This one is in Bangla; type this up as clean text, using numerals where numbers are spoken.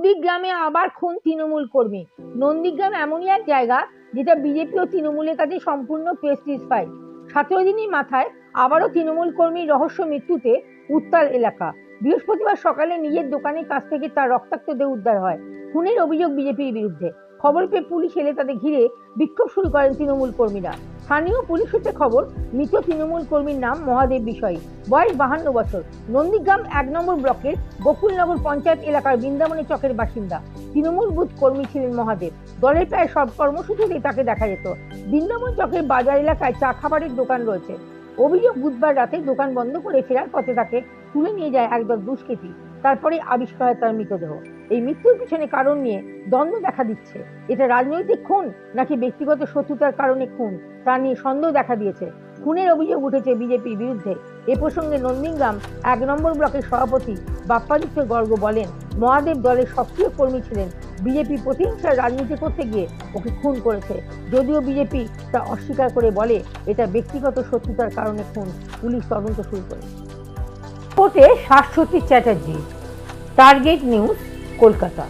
নন্দীগ্রামে আবার খুন তৃণমূল কর্মী। নন্দীগ্রাম এমনই এক জায়গা যেটা বিজেপি ও তৃণমূলের কাছে সম্পূর্ণ প্রেস্টিজ ফাইল। 17 দিনই মাথায় আবারও তৃণমূল কর্মীর রহস্য মৃত্যুতে উত্তাল এলাকা। বৃহস্পতিবার সকালে নিজের দোকানের কাছ থেকে তার রক্তাক্ত দেহ উদ্ধার হয়। খুনের অভিযোগ বিজেপির বিরুদ্ধে। খবর পেয়ে পুলিশ এলে তাদের ঘিরে বিক্ষোভ শুরু করেন তৃণমূল কর্মীরা। স্থানীয় পুলিশ সূত্রে খবর, মৃত তৃণমূল কর্মীর নাম মহাদেব বিষয়ী, বয়স 52 বছর, নন্দীগ্রাম 1 নম্বর ব্লকের গোকুলনগর পঞ্চায়েত এলাকার বৃন্দাবনী চকের বাসিন্দা। তৃণমূল বুথ কর্মী ছিলেন মহাদেব। দলের প্রায় সব কর্মসূচিতেই তাকে দেখা যেত। বৃন্দাবন চকের বাজার এলাকায় চা খাবারের দোকান রয়েছে। অভিযোগ, বুধবার রাতে দোকান বন্ধ করে ফেরার পথে তাকে তুলে নিয়ে যায় একদল দুষ্কৃতী। তারপরে আবিষ্কার হয় তার মৃতদেহ। এই মৃত্যুর পিছনে কারণ নিয়ে দ্বন্দ্ব দেখা দিচ্ছে। এটা রাজনৈতিক খুন নাকি ব্যক্তিগত শত্রুতার কারণে খুন, তা নিয়ে সন্দেহ দেখা দিয়েছে। খুনের অভিযোগ উঠেছে বিজেপির বিরুদ্ধে। এ প্রসঙ্গে নন্দীগ্রাম 1 নম্বর ব্লকের সভাপতি বাপ্পাদিত্য গর্গ বলেন, মহাদেব দলের সক্রিয় কর্মী ছিলেন। বিজেপি প্রতিহিংসার রাজনীতি করতে গিয়ে ওকে খুন করেছে। যদিও বিজেপি তা অস্বীকার করে বলে এটা ব্যক্তিগত শত্রুতার কারণে খুন। পুলিশ তদন্ত শুরু করেছে। কোর্টে শাশ্বতী চ্যাটার্জি, টার্গেট নিউজ, কলকাতা।